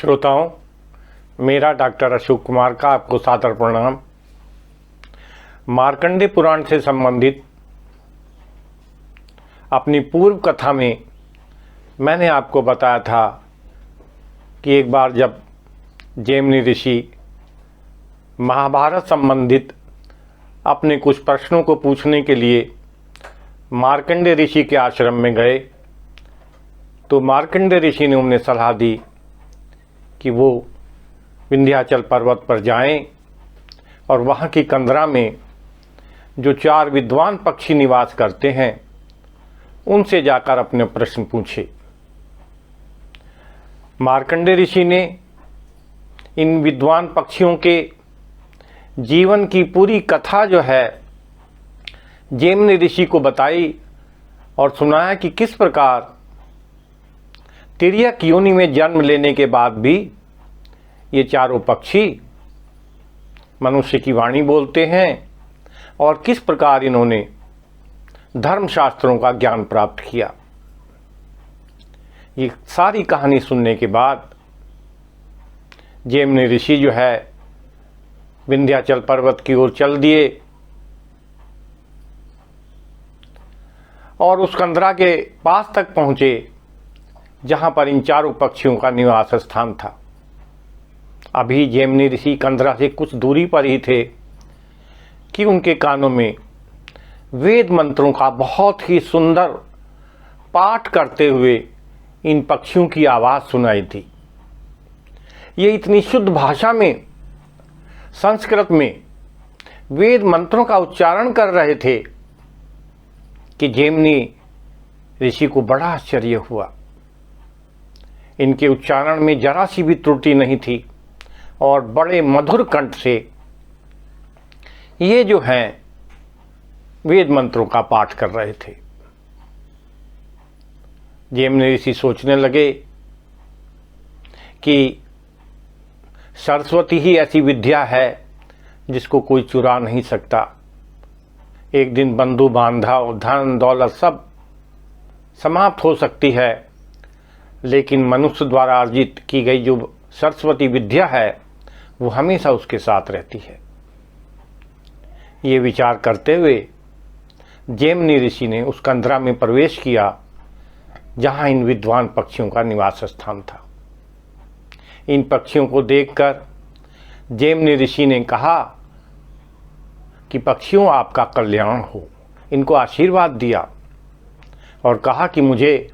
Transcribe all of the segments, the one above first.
श्रोताओं, मेरा डॉक्टर अशोक कुमार का आपको सादर प्रणाम। मार्कंडेय पुराण से संबंधित अपनी पूर्व कथा में मैंने आपको बताया था कि एक बार जब जैमिनी ऋषि महाभारत संबंधित अपने कुछ प्रश्नों को पूछने के लिए मार्कंडेय ऋषि के आश्रम में गए, तो मार्कंडेय ऋषि ने उन्हें सलाह दी कि वो विंध्याचल पर्वत पर जाएं और वहाँ की कंदरा में जो 4 विद्वान पक्षी निवास करते हैं उनसे जाकर अपने प्रश्न पूछे। मार्कंडेय ऋषि ने इन विद्वान पक्षियों के जीवन की पूरी कथा जो है जैमिनी ऋषि को बताई और सुनाया कि किस प्रकार तिर्यक योनि में जन्म लेने के बाद भी ये चारों पक्षी मनुष्य की वाणी बोलते हैं और किस प्रकार इन्होंने धर्मशास्त्रों का ज्ञान प्राप्त किया। ये सारी कहानी सुनने के बाद जैमिनी ऋषि जो है विंध्याचल पर्वत की ओर चल दिए और उस कंदरा के पास तक पहुंचे जहां पर इन चारों पक्षियों का निवास स्थान था। अभी जैमिनी ऋषि कंदरा से कुछ दूरी पर ही थे कि उनके कानों में वेद मंत्रों का बहुत ही सुंदर पाठ करते हुए इन पक्षियों की आवाज़ सुनाई दी। ये इतनी शुद्ध भाषा में, संस्कृत में वेद मंत्रों का उच्चारण कर रहे थे कि जैमिनी ऋषि को बड़ा आश्चर्य हुआ। इनके उच्चारण में जरा सी भी त्रुटि नहीं थी और बड़े मधुर कंठ से ये जो हैं वेद मंत्रों का पाठ कर रहे थे। जैमिनी ऋषि सोचने लगे कि सरस्वती ही ऐसी विद्या है जिसको कोई चुरा नहीं सकता। एक दिन बंधु बांधव, धन दौलत सब समाप्त हो सकती है, लेकिन मनुष्य द्वारा अर्जित की गई जो सरस्वती विद्या है वो हमेशा उसके साथ रहती है। ये विचार करते हुए जैमिनी ऋषि ने उस कंदरा में प्रवेश किया जहाँ इन विद्वान पक्षियों का निवास स्थान था। इन पक्षियों को देखकर जैमिनी ऋषि ने कहा कि पक्षियों, आपका कल्याण हो। इनको आशीर्वाद दिया और कहा कि मुझे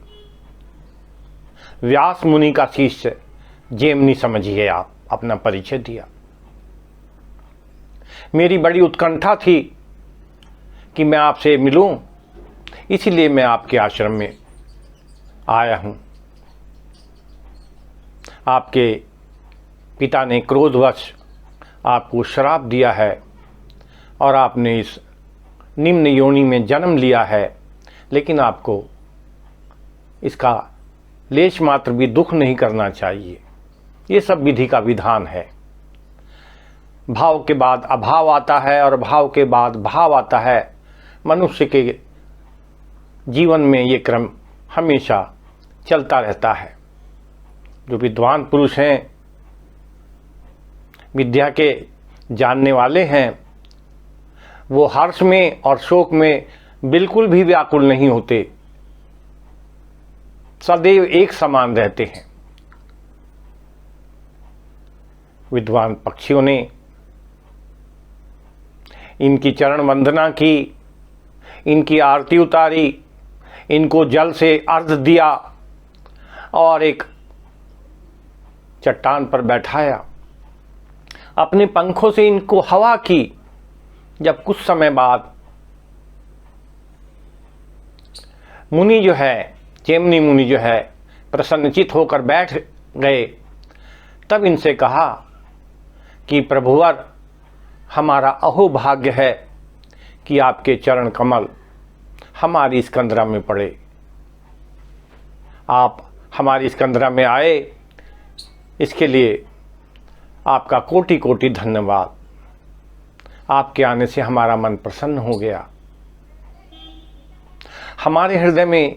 व्यास मुनि का शिष्य जैमिनी समझिए। आप अपना परिचय दिया। मेरी बड़ी उत्कंठा थी कि मैं आपसे मिलूं, इसीलिए मैं आपके आश्रम में आया हूं। आपके पिता ने क्रोधवश आपको श्राप दिया है और आपने इस निम्न योनि में जन्म लिया है, लेकिन आपको इसका लेश मात्र भी दुख नहीं करना चाहिए। ये सब विधि का विधान है। भाव के बाद अभाव आता है और भाव के बाद भाव आता है। मनुष्य के जीवन में ये क्रम हमेशा चलता रहता है। जो विद्वान पुरुष हैं, विद्या के जानने वाले हैं, वो हर्ष में और शोक में बिल्कुल भी व्याकुल नहीं होते, सदैव एक समान रहते हैं। विद्वान पक्षियों ने इनकी चरण वंदना की, इनकी आरती उतारी, इनको जल से अर्घ दिया और एक चट्टान पर बैठाया। अपने पंखों से इनको हवा की। जब कुछ समय बाद मुनि जो है, जैमिनी मुनि जो है, प्रसन्नचित होकर बैठ गए, तब इनसे कहा कि प्रभुवर, हमारा अहोभाग्य है कि आपके चरण कमल हमारी इस कंदरा में पड़े। आप हमारी इस कंदरा में आए, इसके लिए आपका कोटि कोटि धन्यवाद। आपके आने से हमारा मन प्रसन्न हो गया। हमारे हृदय में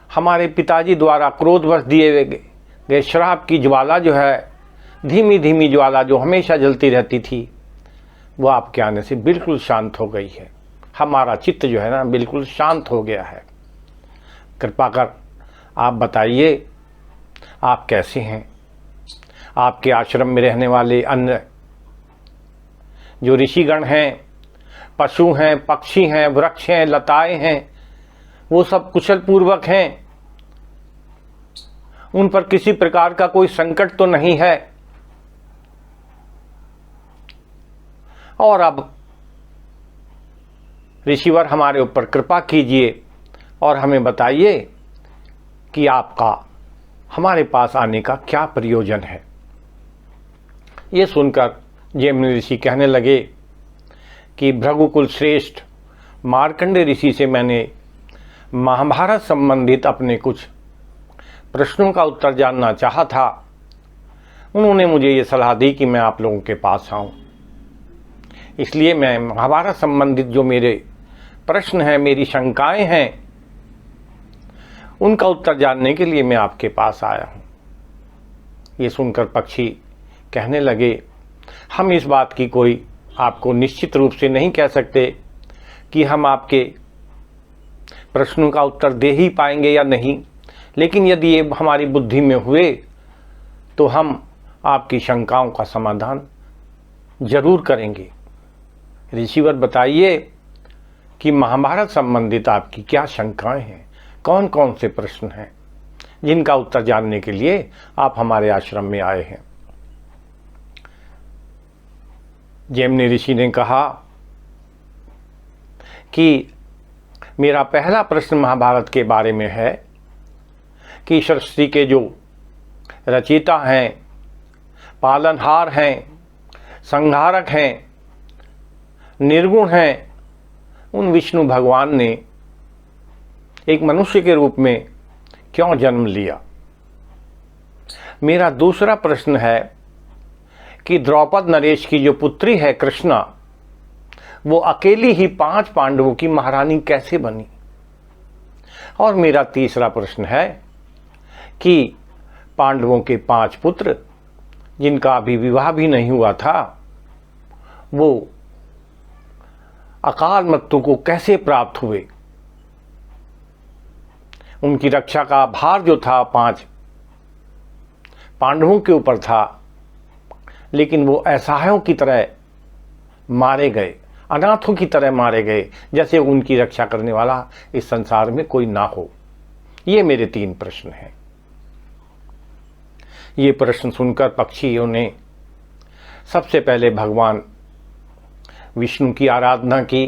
हमारे पिताजी द्वारा क्रोधवश दिए ये शराब की ज्वाला जो है, धीमी धीमी ज्वाला जो हमेशा जलती रहती थी, वो आपके आने से बिल्कुल शांत हो गई है। हमारा चित्त जो है ना बिल्कुल शांत हो गया है। कृपा कर आप बताइए आप कैसे हैं। आपके आश्रम में रहने वाले अन्य जो ऋषिगण हैं, पशु हैं, पक्षी हैं, वृक्ष हैं, लताएं हैं, वो सब कुशल पूर्वक हैं। उन पर किसी प्रकार का कोई संकट तो नहीं है। और अब ऋषिवर हमारे ऊपर कृपा कीजिए और हमें बताइए कि आपका हमारे पास आने का क्या प्रयोजन है। ये सुनकर जैमिनी ऋषि कहने लगे कि भृगुकुल श्रेष्ठ मार्कंडेय ऋषि से मैंने महाभारत संबंधित अपने कुछ प्रश्नों का उत्तर जानना चाहा था। उन्होंने मुझे ये सलाह दी कि मैं आप लोगों के पास आऊं, इसलिए मैं महाभारत संबंधित जो मेरे प्रश्न हैं, मेरी शंकाएं हैं, उनका उत्तर जानने के लिए मैं आपके पास आया हूं। ये सुनकर पक्षी कहने लगे, हम इस बात की कोई आपको निश्चित रूप से नहीं कह सकते कि हम आपके प्रश्नों का उत्तर दे ही पाएंगे या नहीं, लेकिन यदि ये हमारी बुद्धि में हुए तो हम आपकी शंकाओं का समाधान जरूर करेंगे। ऋषिवर बताइए कि महाभारत संबंधित आपकी क्या शंकाएं हैं, कौन कौन से प्रश्न हैं जिनका उत्तर जानने के लिए आप हमारे आश्रम में आए हैं। जैमिनी ऋषि ने कहा कि मेरा पहला प्रश्न महाभारत के बारे में है कि सृष्टि के जो रचयिता हैं, पालनहार हैं, संहारक हैं, निर्गुण हैं, उन विष्णु भगवान ने एक मनुष्य के रूप में क्यों जन्म लिया। मेरा दूसरा प्रश्न है कि द्रौपद नरेश की जो पुत्री है कृष्णा, वो अकेली ही 5 पांडवों की महारानी कैसे बनी। और मेरा तीसरा प्रश्न है कि पांडवों के 5 पुत्र जिनका अभी विवाह भी नहीं हुआ था, वो अकाल मृत्यु को कैसे प्राप्त हुए। उनकी रक्षा का भार जो था 5 पांडवों के ऊपर था, लेकिन वो असहायों की तरह मारे गए, अनाथों की तरह मारे गए, जैसे उनकी रक्षा करने वाला इस संसार में कोई ना हो। ये मेरे 3 प्रश्न हैं। ये प्रश्न सुनकर पक्षियों ने सबसे पहले भगवान विष्णु की आराधना की,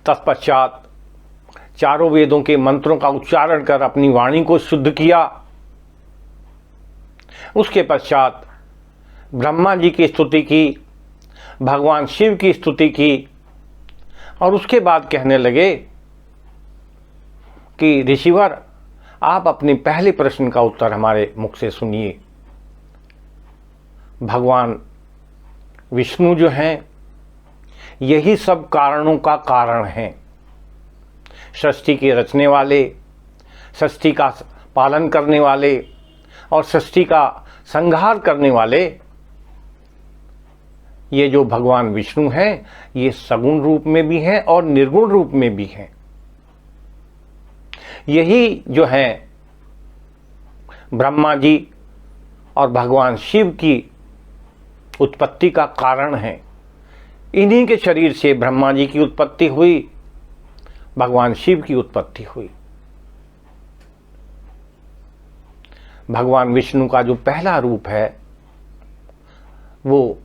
तत्पश्चात चारों वेदों के मंत्रों का उच्चारण कर अपनी वाणी को शुद्ध किया। उसके पश्चात ब्रह्मा जी की स्तुति की, भगवान शिव की स्तुति की, और उसके बाद कहने लगे कि ऋषिवर आप अपने पहले प्रश्न का उत्तर हमारे मुख से सुनिए। भगवान विष्णु जो हैं, यही सब कारणों का कारण हैं। सृष्टि के रचने वाले, सृष्टि का पालन करने वाले और सृष्टि का संहार करने वाले, ये जो भगवान विष्णु हैं, ये सगुण रूप में भी हैं और निर्गुण रूप में भी हैं। यही जो हैं ब्रह्मा जी और भगवान शिव की उत्पत्ति का कारण है। इन्हीं के शरीर से ब्रह्मा जी की उत्पत्ति हुई, भगवान शिव की उत्पत्ति हुई। भगवान विष्णु का जो पहला रूप है वो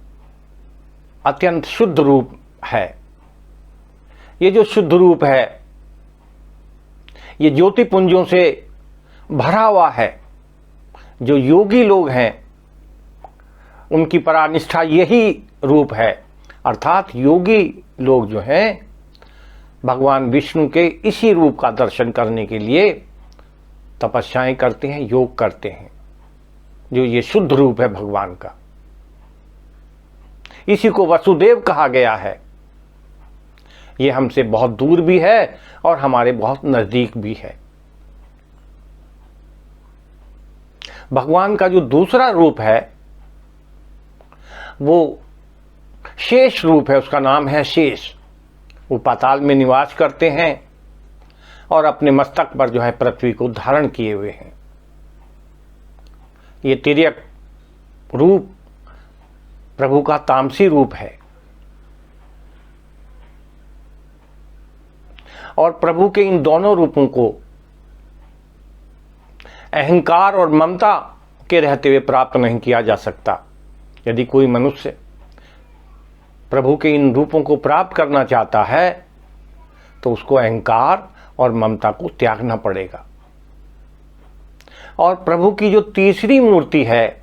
अत्यंत शुद्ध रूप है। ये जो शुद्ध रूप है, ये ज्योतिपुंजों से भरा हुआ है। जो योगी लोग हैं उनकी परानिष्ठा यही रूप है, अर्थात योगी लोग जो हैं भगवान विष्णु के इसी रूप का दर्शन करने के लिए तपस्याएं करते हैं, योग करते हैं, जो ये शुद्ध रूप है भगवान का। इसी को वसुदेव कहा गया है। ये हमसे बहुत दूर भी है और हमारे बहुत नजदीक भी है। भगवान का जो दूसरा रूप है वो शेष रूप है, उसका नाम है शेष। वो पाताल में निवास करते हैं और अपने मस्तक पर जो है पृथ्वी को धारण किए हुए हैं। ये तिर्यक रूप प्रभु का तामसी रूप है। और प्रभु के इन दोनों रूपों को अहंकार और ममता के रहते हुए प्राप्त नहीं किया जा सकता। यदि कोई मनुष्य प्रभु के इन रूपों को प्राप्त करना चाहता है तो उसको अहंकार और ममता को त्यागना पड़ेगा। और प्रभु की जो तीसरी मूर्ति है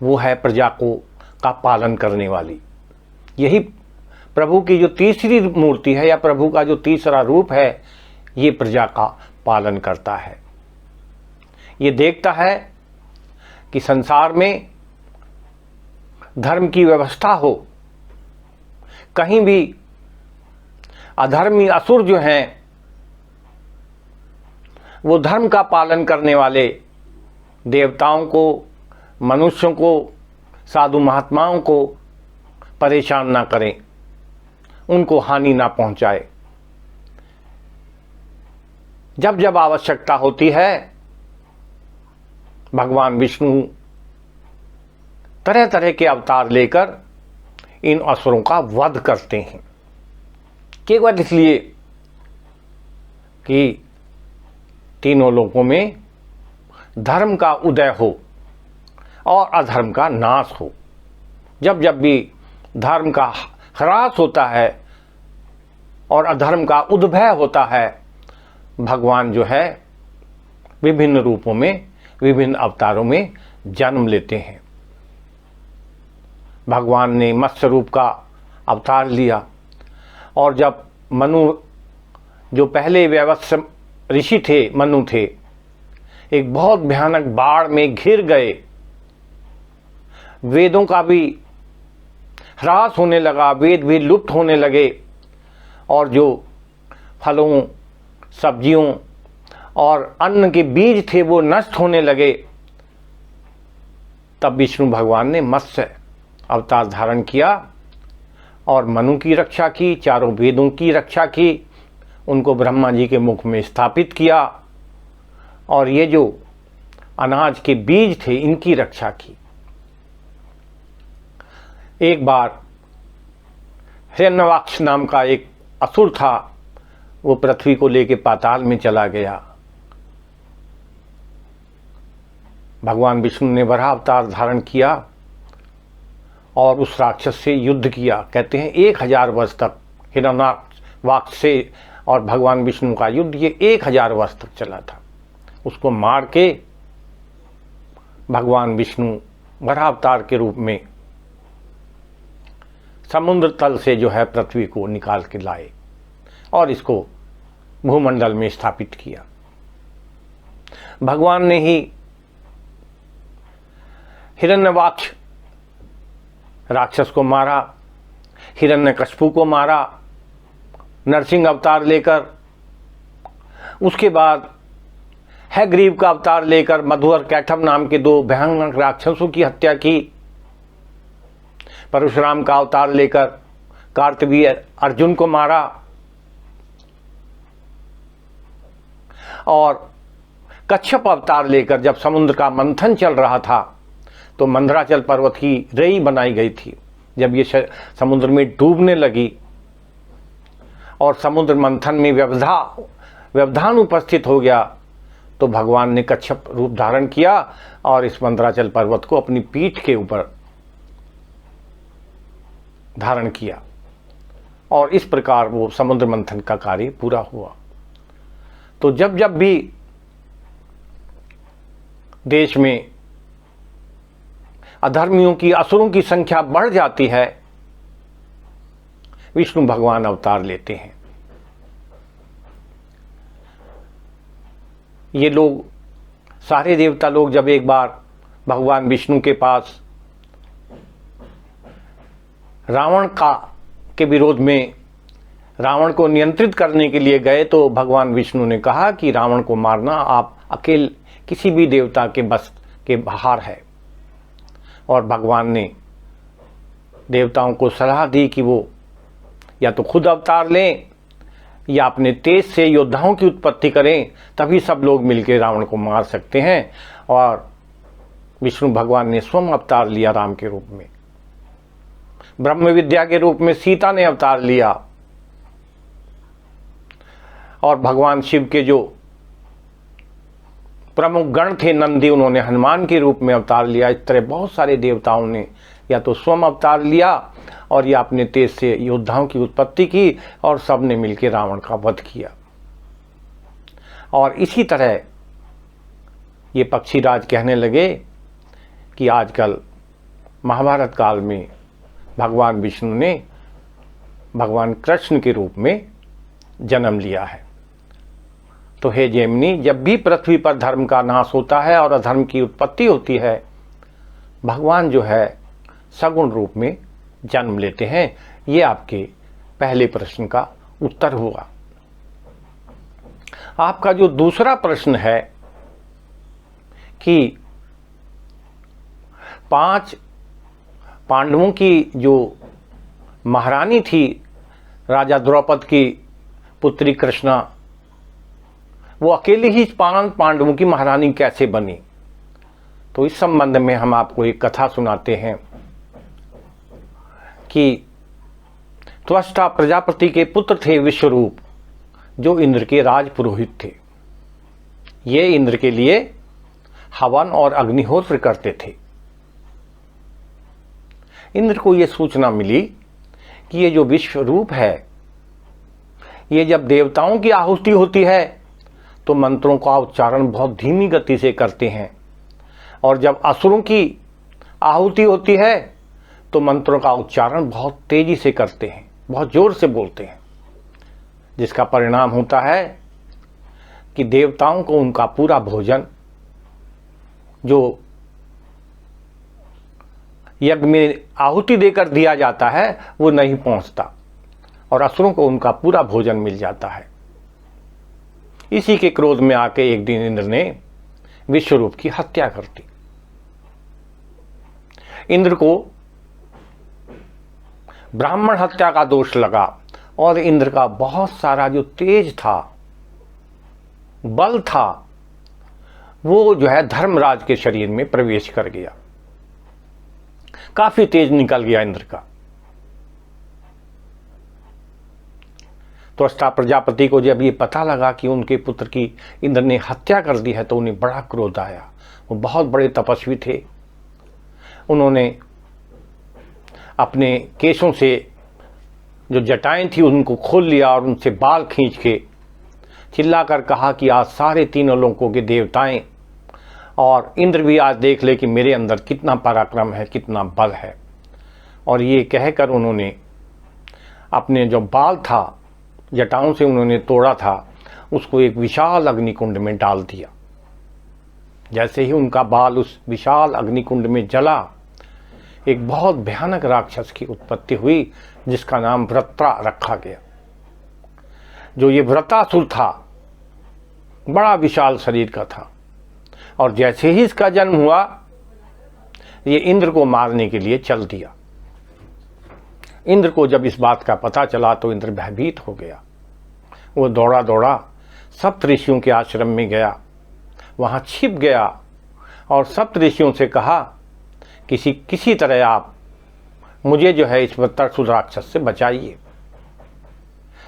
वो है प्रजा का पालन करने वाली। यही प्रभु की जो तीसरी मूर्ति है या प्रभु का जो तीसरा रूप है, ये प्रजा का पालन करता है। ये देखता है कि संसार में धर्म की व्यवस्था हो, कहीं भी अधर्मी असुर जो हैं वो धर्म का पालन करने वाले देवताओं को, मनुष्यों को, साधु महात्माओं को परेशान ना करें, उनको हानि ना पहुंचाए। जब जब आवश्यकता होती है भगवान विष्णु तरह तरह के अवतार लेकर इन असुरों का वध करते हैं, केवल इसलिए कि तीनों लोकों में धर्म का उदय हो और अधर्म का नाश हो। जब जब भी धर्म का ह्रास होता है और अधर्म का उद्भय होता है, भगवान जो है विभिन्न रूपों में, विभिन्न अवतारों में जन्म लेते हैं। भगवान ने मत्स्य रूप का अवतार लिया और जब मनु, जो पहले वैवस्व ऋषि थे, मनु थे, एक बहुत भयानक बाढ़ में घिर गए, वेदों का भी ह्रास होने लगा, वेद भी लुप्त होने लगे और जो फलों, सब्जियों और अन्न के बीज थे वो नष्ट होने लगे। तब विष्णु भगवान ने मत्स्य अवतार धारण किया और मनु की रक्षा की, चारों वेदों की रक्षा की, उनको ब्रह्मा जी के मुख में स्थापित किया और ये जो अनाज के बीज थे इनकी रक्षा की। एक बार हिरण्यवाक्ष नाम का एक असुर था, वो पृथ्वी को लेकर पाताल में चला गया। भगवान विष्णु ने वराह अवतार धारण किया और उस राक्षस से युद्ध किया। कहते हैं 1000 वर्ष तक हिरण्यवाक्ष से और भगवान विष्णु का युद्ध ये 1000 वर्ष तक चला था। उसको मार के भगवान विष्णु वराह अवतार के रूप में समुद्र तल से जो है पृथ्वी को निकाल के लाए और इसको भूमंडल में स्थापित किया। भगवान ने ही हिरण्यवाक्ष राक्षस को मारा, हिरण्यकश्यप को मारा नरसिंह अवतार लेकर। उसके बाद हयग्रीव का अवतार लेकर मधु और कैटभ नाम के 2 भयानक राक्षसों की हत्या की। परशुराम का अवतार लेकर कार्तवीय अर्जुन को मारा और कच्छप अवतार लेकर जब समुद्र का मंथन चल रहा था तो मंदराचल पर्वत की रई बनाई गई थी। जब ये समुद्र में डूबने लगी और समुद्र मंथन में व्यवधान उपस्थित हो गया तो भगवान ने कच्छप रूप धारण किया और इस मंदराचल पर्वत को अपनी पीठ के ऊपर धारण किया और इस प्रकार वो समुद्र मंथन का कार्य पूरा हुआ। तो जब जब भी देश में अधर्मियों की, असुरों की संख्या बढ़ जाती है, विष्णु भगवान अवतार लेते हैं। ये लोग, सारे देवता लोग जब एक बार भगवान विष्णु के पास रावण के विरोध में रावण को नियंत्रित करने के लिए गए तो भगवान विष्णु ने कहा कि रावण को मारना आप अकेले किसी भी देवता के बस के बाहर है। और भगवान ने देवताओं को सलाह दी कि वो या तो खुद अवतार लें या अपने तेज से योद्धाओं की उत्पत्ति करें, तभी सब लोग मिलकर रावण को मार सकते हैं। और विष्णु भगवान ने स्वयं अवतार लिया राम के रूप में, ब्रह्म विद्या के रूप में सीता ने अवतार लिया, और भगवान शिव के जो प्रमुख गण थे नंदी, उन्होंने हनुमान के रूप में अवतार लिया। इस तरह बहुत सारे देवताओं ने या तो स्वयं अवतार लिया और या अपने तेज से योद्धाओं की उत्पत्ति की, और सब ने मिलकर रावण का वध किया। और इसी तरह ये पक्षीराज कहने लगे कि आजकल महाभारत काल में भगवान विष्णु ने भगवान कृष्ण के रूप में जन्म लिया है। तो हे जैमिनी, जब भी पृथ्वी पर धर्म का नाश होता है और अधर्म की उत्पत्ति होती है, भगवान जो है सगुण रूप में जन्म लेते हैं। ये आपके पहले प्रश्न का उत्तर हुआ। आपका जो दूसरा प्रश्न है कि 5 पांडवों की जो महारानी थी, राजा द्रौपद की पुत्री कृष्णा, वो अकेले ही 5 पांडवों की महारानी कैसे बनी? तो इस संबंध में हम आपको एक कथा सुनाते हैं कि त्वष्टा प्रजापति के पुत्र थे विश्वरूप, जो इंद्र के राज पुरोहित थे। ये इंद्र के लिए हवन और अग्निहोत्र करते थे। इंद्र को ये सूचना मिली कि ये जो विश्वरूप है, ये जब देवताओं की आहुति होती है तो मंत्रों का उच्चारण बहुत धीमी गति से करते हैं, और जब असुरों की आहुति होती है तो मंत्रों का उच्चारण बहुत तेजी से करते हैं, बहुत जोर से बोलते हैं, जिसका परिणाम होता है कि देवताओं को उनका पूरा भोजन जो यज्ञ में आहुति देकर दिया जाता है वो नहीं पहुंचता, और असुरों को उनका पूरा भोजन मिल जाता है। इसी के क्रोध में आके एक दिन इंद्र ने विश्वरूप की हत्या कर दी। इंद्र को ब्राह्मण हत्या का दोष लगा, और इंद्र का बहुत सारा जो तेज था, बल था, वो जो है धर्मराज के शरीर में प्रवेश कर गया। काफी तेज निकल गया इंद्र का। त्वष्टा प्रजापति को जब ये पता लगा कि उनके पुत्र की इंद्र ने हत्या कर दी है, तो उन्हें बड़ा क्रोध आया। वो बहुत बड़े तपस्वी थे। उन्होंने अपने केशों से जो जटाएं थी उनको खोल लिया और उनसे बाल खींच के चिल्लाकर कहा कि आज सारे तीनों लोगों के देवताएं और इंद्र भी आज देख ले कि मेरे अंदर कितना पराक्रम है, कितना बल है। और ये कहकर उन्होंने अपने जो बाल था, जटाओं से उन्होंने तोड़ा था, उसको एक विशाल अग्निकुंड में डाल दिया। जैसे ही उनका बाल उस विशाल अग्निकुंड में जला, एक बहुत भयानक राक्षस की उत्पत्ति हुई, जिसका नाम वृत्रा रखा गया। जो ये वृत्रासुर था, बड़ा विशाल शरीर का था, और जैसे ही इसका जन्म हुआ, ये इंद्र को मारने के लिए चल दिया। इंद्र को जब इस बात का पता चला तो इंद्र भयभीत हो गया। वो दौड़ा दौड़ा सप्त ऋषियों के आश्रम में गया, वहां छिप गया और सप्त ऋषियों से कहा, किसी तरह आप मुझे जो है इस वृत्रासुर राक्षस से बचाइए।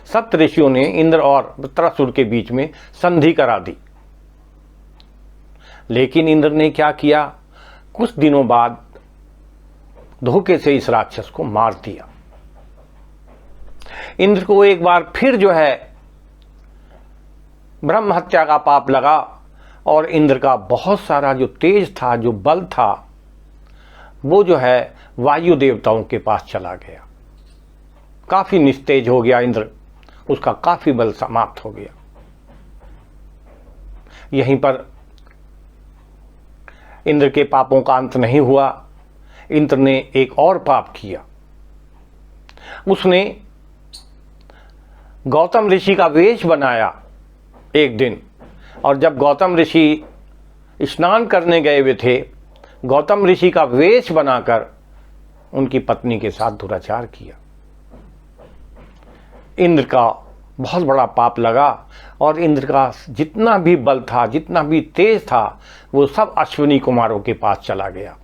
सप्त ऋषियों ने इंद्र और वृत्रासुर के बीच में संधि करा दी। लेकिन इंद्र ने क्या किया, कुछ दिनों बाद धोखे से इस राक्षस को मार दिया। इंद्र को एक बार फिर जो है ब्रह्म हत्या का पाप लगा, और इंद्र का बहुत सारा जो तेज था, जो बल था, वो जो है वायु देवताओं के पास चला गया। काफी निस्तेज हो गया इंद्र, उसका काफी बल समाप्त हो गया। यहीं पर इंद्र के पापों का अंत नहीं हुआ। इंद्र ने एक और पाप किया। उसने गौतम ऋषि का वेश बनाया एक दिन, और जब गौतम ऋषि स्नान करने गए हुए थे, गौतम ऋषि का वेश बनाकर उनकी पत्नी के साथ दुराचार किया। इंद्र का बहुत बड़ा पाप लगा और इंद्र का जितना भी बल था, जितना भी तेज था, वो सब अश्विनी कुमारों के पास चला गया।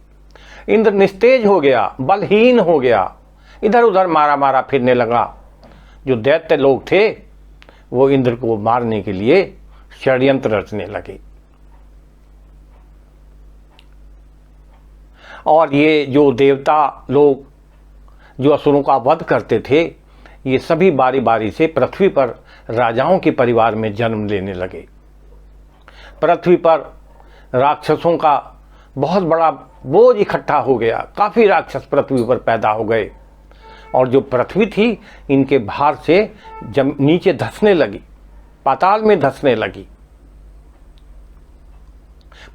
इंद्र निस्तेज हो गया, बलहीन हो गया, इधर उधर मारा मारा फिरने लगा। जो दैत्य लोग थे वो इंद्र को मारने के लिए षड्यंत्र रचने लगे। और ये जो देवता लोग जो असुरों का वध करते थे, ये सभी बारी बारी से पृथ्वी पर राजाओं के परिवार में जन्म लेने लगे। पृथ्वी पर राक्षसों का बहुत बड़ा बोझ इकट्ठा हो गया, काफ़ी राक्षस पृथ्वी पर पैदा हो गए और जो पृथ्वी थी इनके भार से नीचे धंसने लगी, पाताल में धंसने लगी।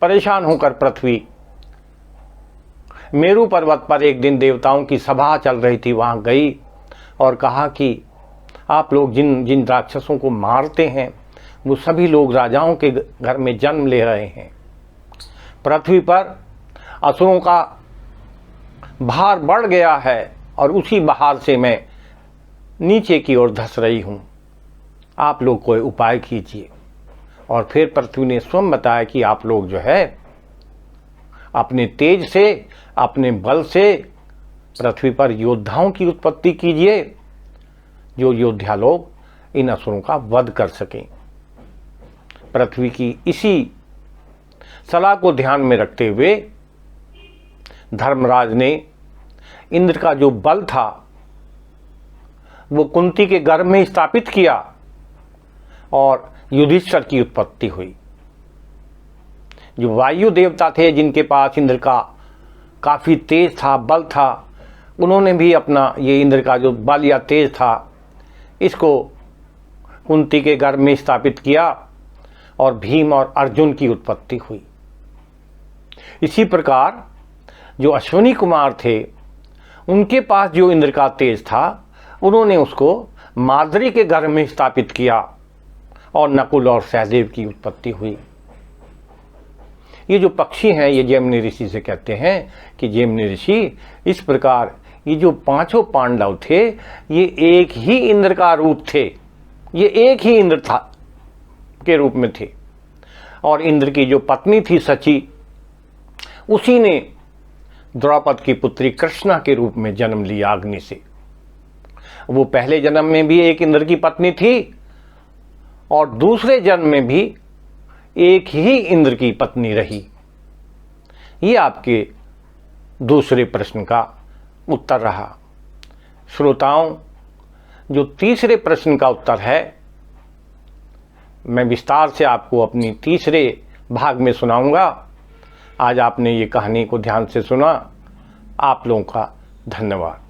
परेशान होकर पृथ्वी मेरू पर्वत पर एक दिन देवताओं की सभा चल रही थी, वहां गई और कहा कि आप लोग जिन जिन राक्षसों को मारते हैं वो सभी लोग राजाओं के घर में जन्म ले रहे हैं। पृथ्वी पर असुरों का भार बढ़ गया है और उसी भार से मैं नीचे की ओर धंस रही हूं, आप लोग कोई उपाय कीजिए। और फिर पृथ्वी ने स्वयं बताया कि आप लोग जो है अपने तेज से, अपने बल से पृथ्वी पर योद्धाओं की उत्पत्ति कीजिए, जो योद्धा लोग इन असुरों का वध कर सकें। पृथ्वी की इसी सलाह को ध्यान में रखते हुए धर्मराज ने इंद्र का जो बल था वो कुंती के गर्भ में स्थापित किया और युधिष्ठिर की उत्पत्ति हुई। जो वायु देवता थे, जिनके पास इंद्र का काफ़ी तेज था, बल था, उन्होंने भी अपना ये इंद्र का जो बल या तेज था इसको कुंती के गर्भ में स्थापित किया और भीम और अर्जुन की उत्पत्ति हुई। इसी प्रकार जो अश्विनी कुमार थे उनके पास जो इंद्र का तेज था, उन्होंने उसको माद्री के गर्भ में स्थापित किया और नकुल और सहदेव की उत्पत्ति हुई। ये जो पक्षी हैं ये जैमिनी ऋषि से कहते हैं कि जैमिनी ऋषि इस प्रकार ये जो पांचों पांडव थे ये एक ही इंद्र का रूप थे, ये एक ही इंद्र था के रूप में थे। और इंद्र की जो पत्नी थी सची, उसी ने द्रौपद की पुत्री कृष्णा के रूप में जन्म लिया अग्नि से। वो पहले जन्म में भी एक इंद्र की पत्नी थी और दूसरे जन्म में भी एक ही इंद्र की पत्नी रही। ये आपके दूसरे प्रश्न का उत्तर रहा। श्रोताओं, जो तीसरे प्रश्न का उत्तर है मैं विस्तार से आपको अपनी तीसरे भाग में सुनाऊंगा। आज आपने ये कहानी को ध्यान से सुना, आप लोगों का धन्यवाद।